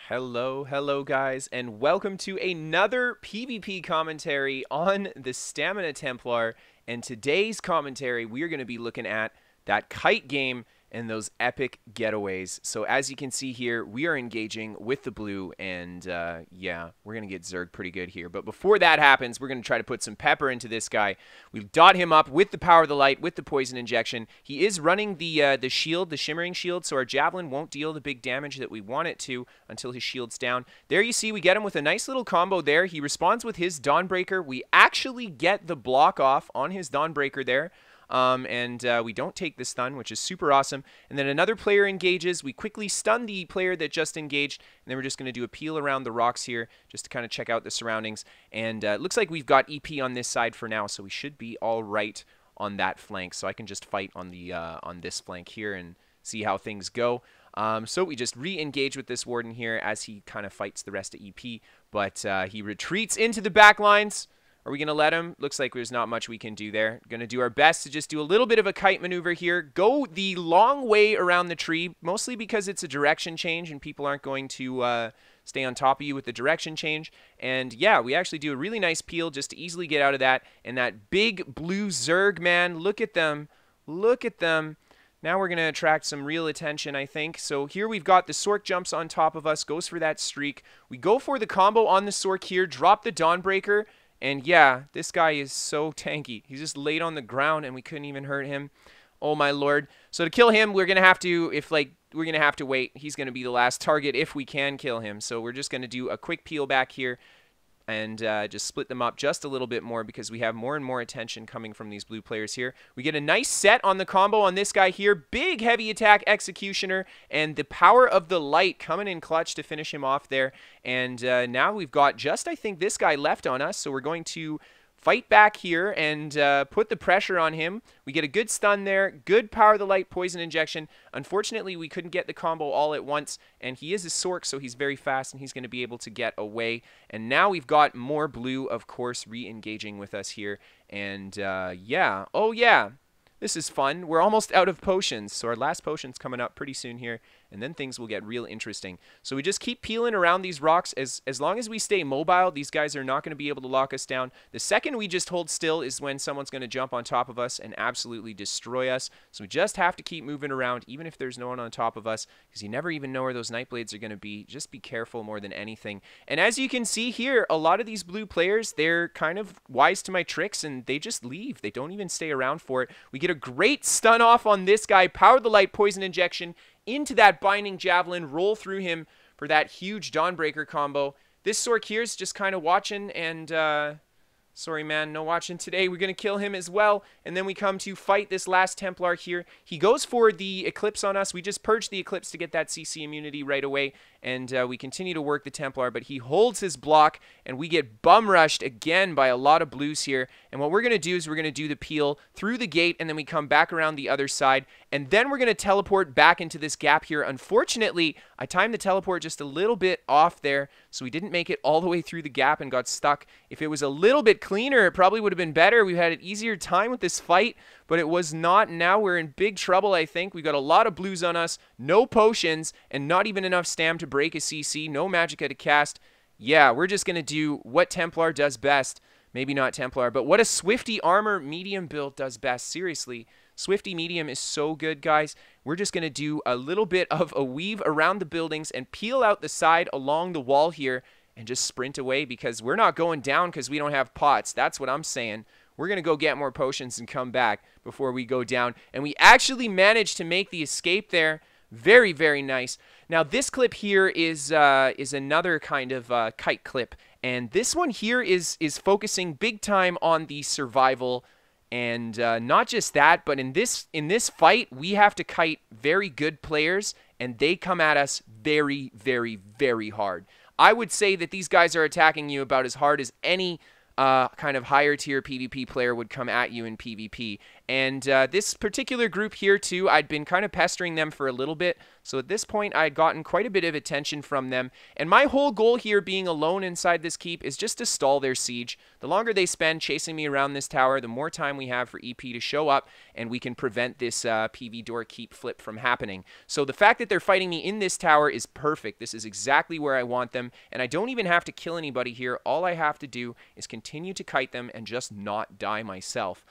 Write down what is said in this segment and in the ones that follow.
Hello guys, and welcome to another PvP commentary on the Stamina Templar. And today's commentary, we are going to be looking at that kite game and those epic getaways. So as you can see here, we are engaging with the blue, and yeah, we're going to get Zerg pretty good here. But before that happens, we're going to try to put some pepper into this guy. We dot him up with the power of the light, with the poison injection. He is running the shield, the shimmering shield, so our javelin won't deal the big damage that we want it to until his shield's down. There you see, we get him with a nice little combo there. He responds with his Dawnbreaker. We actually get the block off on his Dawnbreaker there. We don't take the stun, which is super awesome. And then another player engages. We quickly stun the player that just engaged, and then we're just going to do a peel around the rocks here just to kind of check out the surroundings. And it looks like we've got EP on this side for now, so we should be all right on that flank. So I can just fight on the on this flank here and see how things go. So we just re-engage with this Warden here as he kind of fights the rest of EP, but he retreats into the back lines. Are we going to let him? Looks like there's not much we can do there. Going to do our best to just do a little bit of a kite maneuver here. Go the long way around the tree, mostly because it's a direction change and people aren't going to stay on top of you with the direction change. And yeah, we actually do a really nice peel just to easily get out of that. And that big blue Zerg, man, look at them. Look at them. Now we're going to attract some real attention, I think. So here we've got the Sork jumps on top of us, goes for that streak. We go for the combo on the Sork here, drop the Dawnbreaker. And yeah, this guy is so tanky. He's just laid on the ground and we couldn't even hurt him. Oh my lord. So to kill him, we're going to have to, we're going to have to wait. He's going to be the last target if we can kill him. So we're just going to do a quick peel back here and just split them up just a little bit more because we have more and more attention coming from these blue players here. We get a nice set on the combo on this guy here. Big heavy attack executioner and the power of the light coming in clutch to finish him off there. And now we've got just, I think, this guy left on us. So we're going to fight back here and put the pressure on him. We get a good stun there, good power of the light poison injection. Unfortunately, we couldn't get the combo all at once, and he is a Sork, so he's very fast, and he's going to be able to get away. And now we've got more blue, of course, re-engaging with us here. And yeah, oh yeah, this is fun. We're almost out of potions, so our last potion's coming up pretty soon here, and then things will get real interesting. So we just keep peeling around these rocks. As long as we stay mobile, these guys are not going to be able to lock us down. The second we just hold still is when someone's going to jump on top of us and absolutely destroy us. So we just have to keep moving around, even if there's no one on top of us, because you never even know where those Nightblades are going to be. Just be careful more than anything. And as you can see here, a lot of these blue players, they're kind of wise to my tricks, and they just leave. They don't even stay around for it. We get a great stun off on this guy, power the light poison injection into that binding javelin, roll through him for that huge Dawnbreaker combo. This Sork here is just kind of watching, and sorry man, no watching today. We're going to kill him as well, and then we come to fight this last Templar here. He goes for the Eclipse on us. We just purged the Eclipse to get that CC immunity right away, and we continue to work the Templar, but he holds his block, and we get bum rushed again by a lot of blues here. And what we're going to do is we're going to do the peel through the gate, and then we come back around the other side, and then we're going to teleport back into this gap here. Unfortunately, I timed the teleport just a little bit off there, so we didn't make it all the way through the gap and got stuck. If it was a little bit cleaner, it probably would have been better. We had an easier time with this fight, but it was not. Now we're in big trouble, I think. We've got a lot of blues on us, no potions, and not even enough stam to break a CC, no magicka to cast. Yeah, we're just going to do what Templar does best. Maybe not Templar, but what a Swifty Armor medium build does best. Seriously, Swifty medium is so good, guys. We're just going to do a little bit of a weave around the buildings and peel out the side along the wall here and just sprint away because we're not going down because we don't have pots. That's what I'm saying. We're going to go get more potions and come back before we go down. And we actually managed to make the escape there. Very, very nice. Now, this clip here is another kind of kite clip. And this one here is focusing big time on the survival. And not just that, but in this fight, we have to kite very good players. And they come at us very, very, very hard. I would say that these guys are attacking you about as hard as any kind of higher tier PvP player would come at you in PvP. And this particular group here, too, I'd been kind of pestering them for a little bit. So at this point, I had gotten quite a bit of attention from them. And my whole goal here, being alone inside this keep, is just to stall their siege. The longer they spend chasing me around this tower, the more time we have for EP to show up, and we can prevent this PV door keep flip from happening. So the fact that they're fighting me in this tower is perfect. This is exactly where I want them, and I don't even have to kill anybody here. All I have to do is continue to kite them and just not die myself.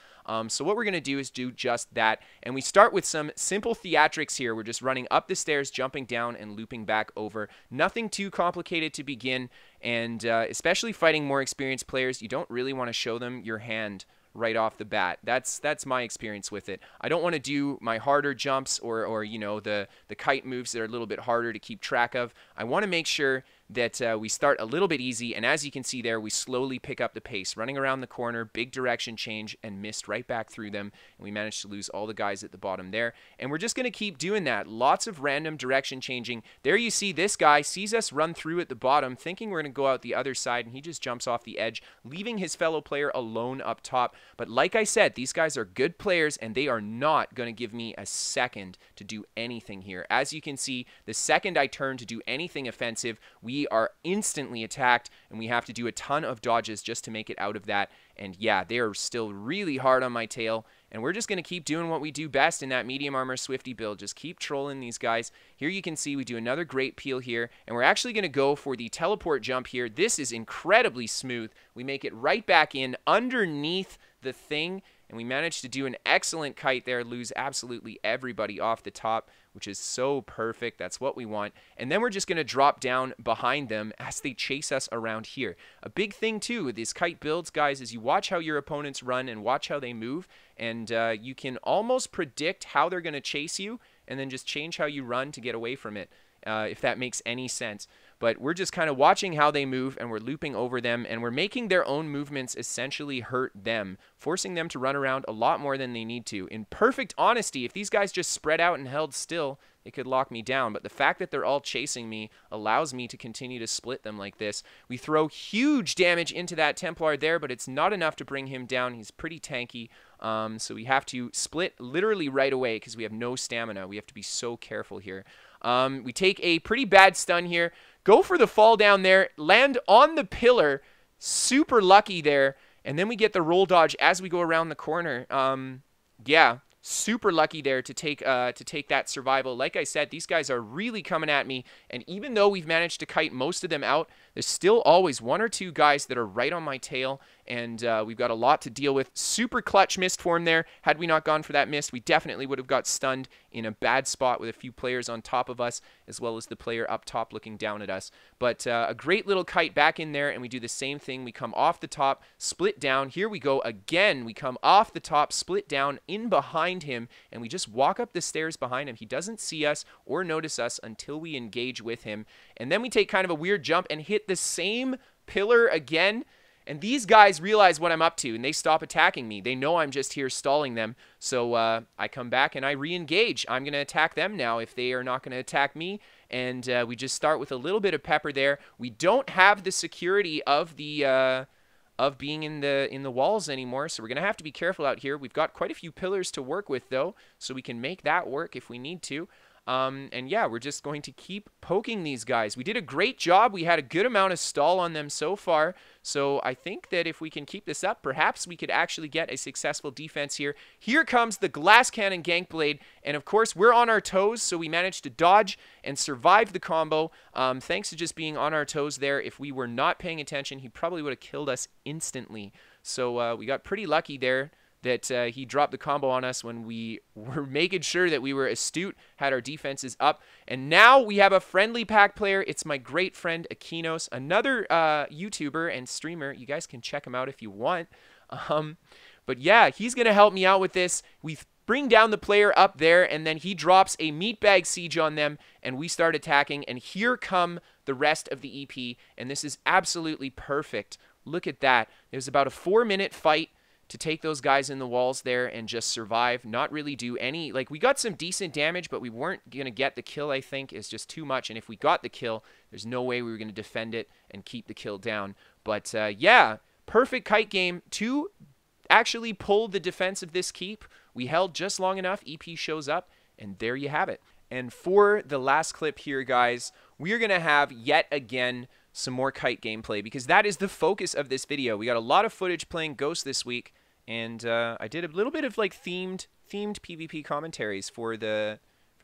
So what we're going to do is do just that, and we start with some simple theatrics here. We're just running up the stairs, jumping down, and looping back over. Nothing too complicated to begin, and especially fighting more experienced players, you don't really want to show them your hand right off the bat. That's my experience with it. I don't want to do my harder jumps or you know, the kite moves that are a little bit harder to keep track of. I want to make sure that we start a little bit easy, and as you can see there, we slowly pick up the pace. Running around the corner, big direction change, and missed right back through them, and we managed to lose all the guys at the bottom there. And we're just going to keep doing that. Lots of random direction changing. There you see this guy sees us run through at the bottom, thinking we're going to go out the other side, and he just jumps off the edge, leaving his fellow player alone up top. But like I said, these guys are good players, and they are not going to give me a second to do anything here. As you can see, the second I turn to do anything offensive, we are instantly attacked, and we have to do a ton of dodges just to make it out of that. And yeah, they are still really hard on my tail, and we're just going to keep doing what we do best in that medium armor Swifty build. Just keep trolling these guys. Here you can see we do another great peel here, and we're actually going to go for the teleport jump here. This is incredibly smooth. We make it right back in underneath the thing, and we managed to do an excellent kite there, lose absolutely everybody off the top, which is so perfect. That's what we want. And then we're just going to drop down behind them as they chase us around here. A big thing, too, with these kite builds, guys, is you watch how your opponents run and watch how they move, and you can almost predict how they're going to chase you, and then just change how you run to get away from it, if that makes any sense. But we're just kind of watching how they move, and we're looping over them, and we're making their own movements essentially hurt them, forcing them to run around a lot more than they need to. In perfect honesty, if these guys just spread out and held still, it could lock me down. But the fact that they're all chasing me allows me to continue to split them like this. We throw huge damage into that Templar there, but it's not enough to bring him down. He's pretty tanky. So we have to split literally right away because we have no stamina. We have to be so careful here. We take a pretty bad stun here. Go for the fall down there. Land on the pillar. Super lucky there. And then we get the roll dodge as we go around the corner. Yeah, super lucky there to take that survival. Like I said, these guys are really coming at me. And even though we've managed to kite most of them out, there's still always one or two guys that are right on my tail. And we've got a lot to deal with. Super clutch mist form there. Had we not gone for that mist, we definitely would have got stunned in a bad spot with a few players on top of us, as well as the player up top looking down at us. But a great little kite back in there, and we do the same thing. We come off the top, split down. Here we go again. We come off the top, split down in behind him, and we just walk up the stairs behind him. He doesn't see us or notice us until we engage with him. And then we take kind of a weird jump and hit the same pillar again. And these guys realize what I'm up to, and they stop attacking me. They know I'm just here stalling them. So I come back and I re-engage. I'm going to attack them now if they are not going to attack me. And we just start with a little bit of pepper there. We don't have the security of the of being in the walls anymore, so we're going to have to be careful out here. We've got quite a few pillars to work with, though, so we can make that work if we need to. And yeah, we're just going to keep poking these guys. We did a great job. We had a good amount of stall on them so far. So I think that if we can keep this up, perhaps we could actually get a successful defense here. Here comes the glass cannon gank blade. And of course, we're on our toes, so we managed to dodge and survive the combo. Thanks to just being on our toes there. If we were not paying attention, he probably would have killed us instantly. So we got pretty lucky there that he dropped the combo on us when we were making sure that we were astute, had our defenses up. And now we have a friendly pack player. It's my great friend Akinos, another YouTuber and streamer. You guys can check him out if you want. But yeah, he's going to help me out with this. We bring down the player up there, and then he drops a meatbag siege on them, and we start attacking. And here come the rest of the EP, and this is absolutely perfect. Look at that. It was about a 4-minute fight to take those guys in the walls there and just survive, not really do any, like, we got some decent damage, but we weren't going to get the kill, I think, is just too much. And if we got the kill, there's no way we were going to defend it and keep the kill down. But yeah, perfect kite game. 2 actually pull the defense of this keep. We held just long enough. EP shows up, and there you have it. And for the last clip here, guys, we are going to have yet again some more kite gameplay, because that is the focus of this video. We got a lot of footage playing Ghost this week, and I did a little bit of like themed PvP commentaries for the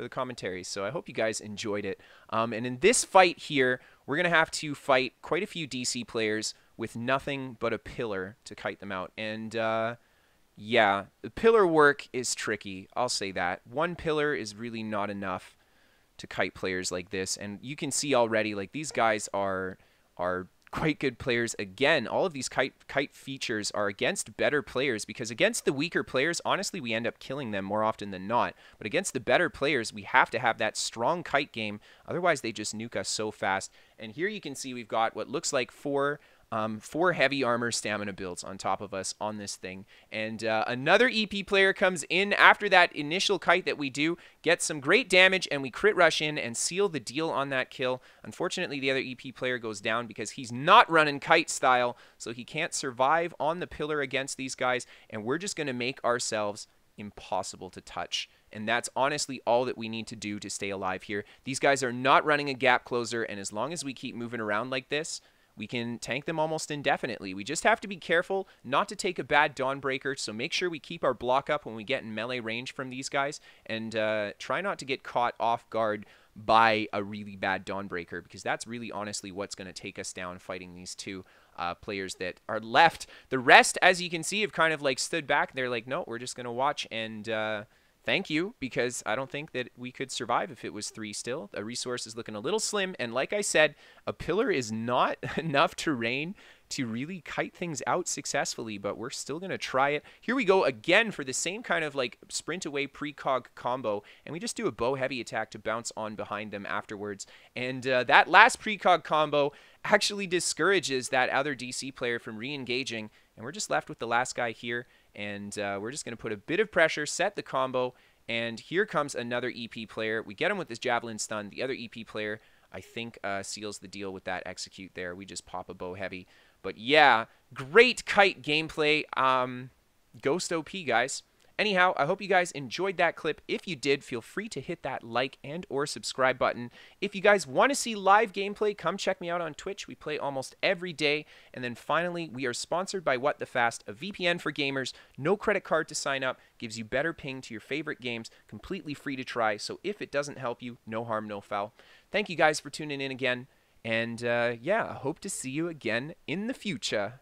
commentaries, so I hope you guys enjoyed it. And in this fight here, we're going to have to fight quite a few DC players with nothing but a pillar to kite them out. And yeah, the pillar work is tricky, I'll say that. One pillar is really not enough to kite players like this, and you can see already, like, these guys are quite good players. Again, all of these kite features are against better players, because against the weaker players, honestly, we end up killing them more often than not. But against the better players, we have to have that strong kite game, otherwise they just nuke us so fast. And here you can see we've got what looks like four heavy armor stamina builds on top of us on this thing. And another EP player comes in after that initial kite that we do, gets some great damage, and we crit rush in and seal the deal on that kill. Unfortunately, the other EP player goes down because he's not running kite style, so he can't survive on the pillar against these guys, and we're just going to make ourselves impossible to touch. And that's honestly all that we need to do to stay alive here. These guys are not running a gap closer, and as long as we keep moving around like this, we can tank them almost indefinitely. We just have to be careful not to take a bad Dawnbreaker, so make sure we keep our block up when we get in melee range from these guys, and try not to get caught off guard by a really bad Dawnbreaker, because that's really honestly what's going to take us down fighting these two players that are left. The rest, as you can see, have kind of like stood back. They're like, no, we're just going to watch, and thank you, because I don't think that we could survive if it was 3 still. The resource is looking a little slim, and like I said, a pillar is not enough terrain to really kite things out successfully, but we're still going to try it. Here we go again for the same kind of like sprint away precog combo, and we just do a bow heavy attack to bounce on behind them afterwards. And that last precog combo actually discourages that other DC player from re-engaging, and we're just left with the last guy here. And we're just going to put a bit of pressure, set the combo, and here comes another EP player. We get him with this javelin stun. The other EP player, I think, seals the deal with that execute there. We just pop a bow heavy. But yeah, great kite gameplay. Ghost OP, guys. Anyhow, I hope you guys enjoyed that clip. If you did, feel free to hit that like and or subscribe button. If you guys want to see live gameplay, come check me out on Twitch. We play almost every day. And then finally, we are sponsored by What the Fast, a VPN for gamers. No credit card to sign up. Gives you better ping to your favorite games. Completely free to try. So if it doesn't help you, no harm, no foul. Thank you guys for tuning in again. And yeah, I hope to see you again in the future.